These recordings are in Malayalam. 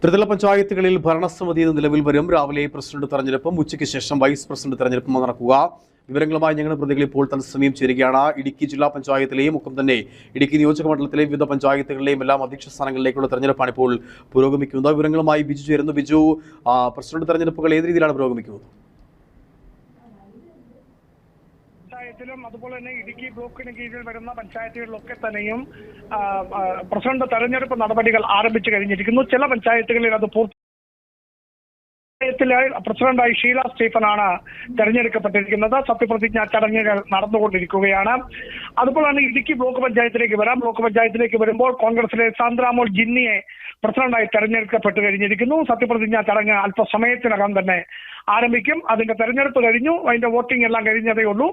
ത്രിതല പഞ്ചായത്തുകളിൽ ഭരണസമിതി നിലവിൽ വരും. രാവിലെ പ്രസിഡന്റ് തെരഞ്ഞെടുപ്പും ഉച്ചയ്ക്ക് ശേഷം വൈസ് പ്രസിഡന്റ് തെരഞ്ഞെടുപ്പും നടക്കുക. വിവരങ്ങളുമായി ഞങ്ങളുടെ പ്രതികൾ ഇപ്പോൾ തത്സമയം ചേരുകയാണ്. ഇടുക്കി ജില്ലാ പഞ്ചായത്തിലെയും ഒപ്പം തന്നെ ഇടുക്കി നിയോജക മണ്ഡലത്തിലെ വിവിധ പഞ്ചായത്തുകളിലെയും എല്ലാം അധ്യക്ഷ സ്ഥാനങ്ങളിലേക്കുള്ള തെരഞ്ഞെടുപ്പാണ് ഇപ്പോൾ പുരോഗമിക്കുന്നത്. വിവരങ്ങളുമായി ബിജു ചേരുന്നു. ബിജു, പ്രസിഡന്റ് തെരഞ്ഞെടുപ്പുകൾ ഏത് രീതിയിലാണ് പുരോഗമിക്കുന്നത്? പഞ്ചായത്തിലും അതുപോലെ തന്നെ ഇടുക്കി ബ്ലോക്കിന് കീഴിൽ വരുന്ന പഞ്ചായത്തുകളിലൊക്കെ തന്നെയും പ്രസിഡന്റ് തെരഞ്ഞെടുപ്പ് നടപടികൾ ആരംഭിച്ചു കഴിഞ്ഞിരിക്കുന്നു. ചില പഞ്ചായത്തുകളിൽ അത് പഞ്ചായത്തിലെ പ്രസിഡന്റായി ഷീല സ്റ്റീഫനാണ് തെരഞ്ഞെടുക്കപ്പെട്ടിരിക്കുന്നത്. സത്യപ്രതിജ്ഞാ ചടങ്ങുകൾ നടന്നുകൊണ്ടിരിക്കുകയാണ്. അതുപോലെ തന്നെ ഇടുക്കി ബ്ലോക്ക് പഞ്ചായത്തിലേക്ക് വരാം. ബ്ലോക്ക് പഞ്ചായത്തിലേക്ക് വരുമ്പോൾ കോൺഗ്രസിലെ സാന്ദ്രാമോൾ ജിന്നിയെ പ്രസിഡന്റായി തെരഞ്ഞെടുക്കപ്പെട്ട് കഴിഞ്ഞിരിക്കുന്നു. സത്യപ്രതിജ്ഞാ ചടങ്ങ് അല്പസമയത്തിനകം തന്നെ ആരംഭിക്കും. അതിന്റെ തെരഞ്ഞെടുപ്പ് കഴിഞ്ഞു, അതിന്റെ വോട്ടിംഗ് എല്ലാം കഴിഞ്ഞതേ ഉള്ളൂ.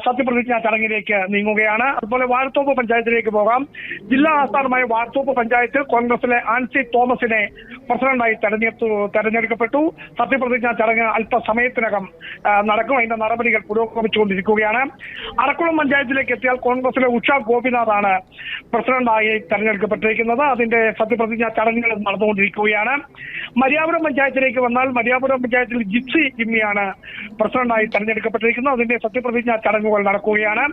സത്യപ്രതിജ്ഞാ ചടങ്ങിലേക്ക് നീങ്ങുകയാണ്. അതുപോലെ വാഴത്തോപ്പ് പഞ്ചായത്തിലേക്ക് പോകാം. ജില്ലാ ആസ്ഥാനമായ വാഴത്തോപ്പ് പഞ്ചായത്തിൽ കോൺഗ്രസിലെ ആൻസി തോമസിനെ പ്രസിഡന്റായി തെരഞ്ഞെടുക്കപ്പെട്ടു. സത്യപ്രതിജ്ഞാ ചടങ്ങ് അല്പസമയത്തിനകം നടക്കും. അതിന്റെ നടപടികൾ പുരോഗമിച്ചുകൊണ്ടിരിക്കുകയാണ്. അറക്കുളം പഞ്ചായത്തിലേക്ക് എത്തിയാൽ കോൺഗ്രസിലെ ഉഷ ഗോപിനാഥാണ് പ്രസിഡന്റായി തെരഞ്ഞെടുക്കപ്പെട്ടിരിക്കുന്നത്. അതിന്റെ സത്യപ്രതിജ്ഞാ ചടങ്ങുകൾ നടന്നുകൊണ്ടിരിക്കുകയാണ്. മരിയാപുരം പഞ്ചായത്തിലേക്ക് വന്നാൽ മരിയാപുരം പഞ്ചായത്തിൽ ജിപ്സി ജിമ്മിയാണ് പ്രസിഡന്റായി തെരഞ്ഞെടുക്കപ്പെട്ടിരിക്കുന്നത്. അതിന്റെ സത്യപ്രതിജ്ഞാ ചടങ്ങുകൾ നടക്കുകയാണ്.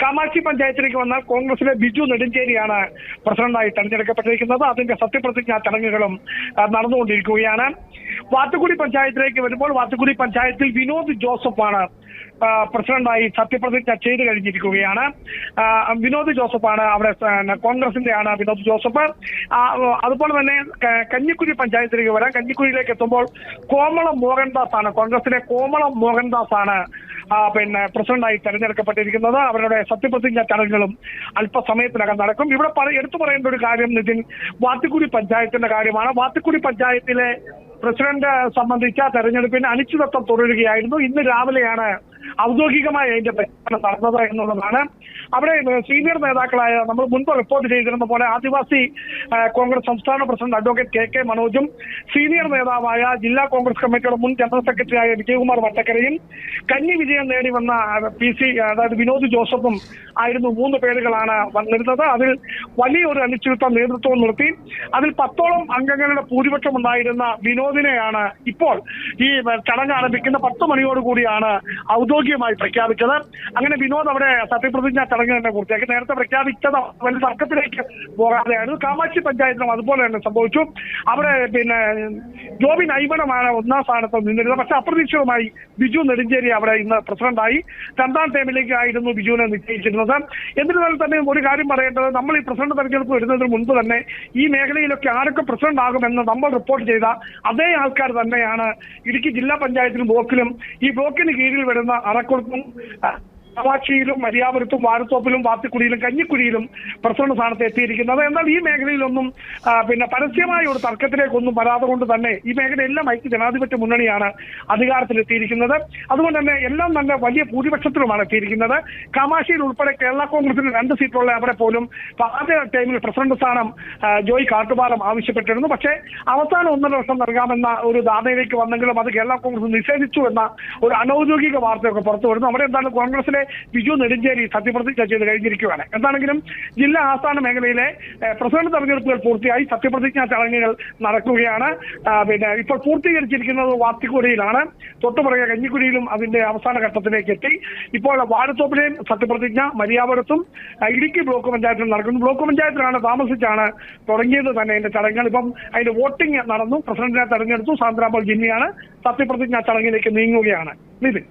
കാമാക്ഷി പഞ്ചായത്തിലേക്ക് വന്നാൽ കോൺഗ്രസിലെ ബിജു നെടുഞ്ചേരിയാണ് പ്രസിഡന്റായി തെരഞ്ഞെടുക്കപ്പെട്ടിരിക്കുന്നത്. അതിന്റെ സത്യപ്രതിജ്ഞാ ചടങ്ങുകളും നടന്നുകൊണ്ടിരിക്കുകയാണ്. വാത്തുക്കുടി പഞ്ചായത്തിലേക്ക് വരുമ്പോൾ വാത്തുക്കുടി പഞ്ചായത്തിൽ വിനോദ് ജോസഫാണ് പ്രസിഡന്റായി സത്യപ്രതിജ്ഞ ചെയ്ത് കഴിഞ്ഞിരിക്കുകയാണ്. വിനോദ് ജോസഫാണ് അവിടെ കോൺഗ്രസിന്റെ ആണ് വിനോദ് ജോസഫ്. അതുപോലെ തന്നെ കഞ്ഞിക്കുഴി പഞ്ചായത്തിലേക്ക് വരാം. കഞ്ഞിക്കുഴിയിലേക്ക് എത്തുമ്പോൾ കോമളം മോഹൻദാസ് ആണ്, കോൺഗ്രസിലെ കോമളം മോഹൻദാസ് ആണ് പ്രസിഡന്റായി തെരഞ്ഞെടുക്കപ്പെട്ടിരിക്കുന്നത്. അവരുടെ സത്യപ്രതിജ്ഞ ചടങ്ങുകളും അല്പസമയത്തിനകം നടക്കും. ഇവിടെ എടുത്തു പറയേണ്ട ഒരു കാര്യം നിതിൻ, വാത്തുക്കുടി പഞ്ചായത്തിന്റെ കാര്യമാണ്. വാത്തുക്കുടി പഞ്ചായത്തിലെ പ്രസിഡന്റ് സംബന്ധിച്ച തെരഞ്ഞെടുപ്പിന് അനിശ്ചിതത്വം തുടരുകയായിരുന്നു. ഇന്ന് രാവിലെയാണ് ഔദ്യോഗികമായി അതിന്റെ പ്രഖ്യാപനം നടന്നത് എന്നുള്ളതാണ്. അവിടെ സീനിയർ നേതാക്കളായ നമ്മൾ മുൻപ് റിപ്പോർട്ട് ചെയ്തിരുന്ന പോലെ ആദിവാസി കോൺഗ്രസ് സംസ്ഥാന പ്രസിഡന്റ് അഡ്വക്കേറ്റ് കെ മനോജും സീനിയർ നേതാവായ ജില്ലാ കോൺഗ്രസ് കമ്മിറ്റിയുടെ മുൻ ജനറൽ സെക്രട്ടറിയായ വിജയകുമാർ വട്ടക്കരയും കന്നി വിജയം നേടി വന്ന അതായത് വിനോദ് ജോസഫും ആയിരുന്നു 3 പേരുകളാണ് വന്നിരുന്നത്. അതിൽ വലിയൊരു അനിശ്ചിതത്വം നേതൃത്വം നിർത്തി. അതിൽ 10ഓളം അംഗങ്ങളുടെ ഭൂരിപക്ഷം ഉണ്ടായിരുന്ന വിനോദിനെയാണ് ഇപ്പോൾ ഈ ചടങ്ങ് ആരംഭിക്കുന്ന 10 മണിയോടുകൂടിയാണ് ഔദ്യോഗികമായി പ്രഖ്യാപിച്ചത്. അങ്ങനെ വിനോദ് അവിടെ സത്യപ്രതിജ്ഞാ ചടങ്ങ് തന്നെ പൂർത്തിയാക്കി. നേരത്തെ പ്രഖ്യാപിച്ചത് വലിയ തർക്കത്തിലേക്ക് പോകാതെയായിരുന്നു. കാമാക്ഷി പഞ്ചായത്തിലും അതുപോലെ തന്നെ സംഭവിച്ചു. അവിടെ ജോബി നൈമണമാണ് 1ാം സ്ഥാനത്ത് നിന്നിരുന്നത്. പക്ഷെ അപ്രതീക്ഷിതമായി ബിജു നെടുഞ്ചേരി അവിടെ ഇന്ന് പ്രസിഡന്റായി 2ാം ടൈമിലേക്ക് ആയിരുന്നു ബിജുവിനെ നിശ്ചയിച്ചിരുന്നത്. എന്നിരുന്നാൽ തന്നെ ഒരു കാര്യം പറയേണ്ടത്, നമ്മൾ ഈ പ്രസിഡന്റ് തെരഞ്ഞെടുപ്പ് വരുന്നതിന് മുൻപ് തന്നെ ഈ മേഖലയിലൊക്കെ ആരൊക്കെ പ്രസിഡന്റ് ആകുമെന്ന് നമ്മൾ റിപ്പോർട്ട് ചെയ്ത അതേ ആൾക്കാർ തന്നെയാണ് ഇടുക്കി ജില്ലാ പഞ്ചായത്തിലും ബ്ലോക്കിലും ഈ ബ്ലോക്കിന് കീഴിൽ വരുന്ന അറക്കുളത്തും കാമാക്ഷിയിലും മരിയാപുരത്തും വാഴത്തോപ്പിലും വാത്തിക്കുടിയിലും കഞ്ഞിക്കുഴിയിലും പ്രസിഡന്റ് സ്ഥാനത്ത് എത്തിയിരിക്കുന്നത്. എന്നാൽ ഈ മേഖലയിലൊന്നും പരസ്യമായ ഒരു തർക്കത്തിലേക്കൊന്നും വരാതെ കൊണ്ട് തന്നെ ഈ മേഖലയെല്ലാം ഐക്യ ജനാധിപത്യ മുന്നണിയാണ് അധികാരത്തിലെത്തിയിരിക്കുന്നത്. അതുകൊണ്ട് തന്നെ എല്ലാം തന്നെ വലിയ ഭൂരിപക്ഷത്തിലുമാണ് എത്തിയിരിക്കുന്നത്. കാമാക്ഷിയിൽ ഉൾപ്പെടെ കേരള കോൺഗ്രസിന് 2 സീറ്റുള്ള അവിടെ പോലും ആദ്യ ടൈമിൽ പ്രസിഡന്റ് സ്ഥാനം ജോയ് കാട്ടുപാലം ആവശ്യപ്പെട്ടിരുന്നു. പക്ഷേ അവസാനം 1.5 വർഷം നൽകാമെന്ന ഒരു ധാരണയിലേക്ക് വന്നെങ്കിലും അത് കേരള കോൺഗ്രസ് നിഷേധിച്ചു എന്ന ഒരു അനൌദ്യോഗിക വാർത്തയൊക്കെ പുറത്തു വരുന്നു. അവിടെ എന്താണ് കോൺഗ്രസിലെ ബിജു നെടുഞ്ചേരി സത്യപ്രതിജ്ഞ ചെയ്ത് കഴിഞ്ഞിരിക്കുകയാണ്. എന്താണെങ്കിലും ജില്ലാ ആസ്ഥാന മേഖലയിലെ പ്രസിഡന്റ് തെരഞ്ഞെടുപ്പുകൾ പൂർത്തിയായി സത്യപ്രതിജ്ഞാ ചടങ്ങുകൾ നടക്കുകയാണ്. ഇപ്പോൾ പൂർത്തീകരിച്ചിരിക്കുന്നത് വാത്തിക്കുടിയിലാണ്. തൊട്ടുപുറകെ കഞ്ഞിക്കുഴിയിലും അതിന്റെ അവസാന ഘട്ടത്തിലേക്ക് എത്തി. ഇപ്പോൾ വാഴത്തോപ്പിലെയും സത്യപ്രതിജ്ഞ മരിയാപുരത്തും ഇടുക്കി ബ്ലോക്ക് പഞ്ചായത്തിലും നടക്കുന്നു. ബ്ലോക്ക് പഞ്ചായത്തിലാണ് താമസിച്ചാണ് തുടങ്ങിയത് തന്നെ ഇതിന്റെ ചടങ്ങുകൾ. ഇപ്പം അതിന്റെ വോട്ടിംഗ് നടന്നു. പ്രസിഡന്റിനെ തെരഞ്ഞെടുത്തു. സാന്ദ്രാമോൾ ജിന്നിയാണ് സത്യപ്രതിജ്ഞാ ചടങ്ങിലേക്ക് നീങ്ങുകയാണ്. നിതിൻ.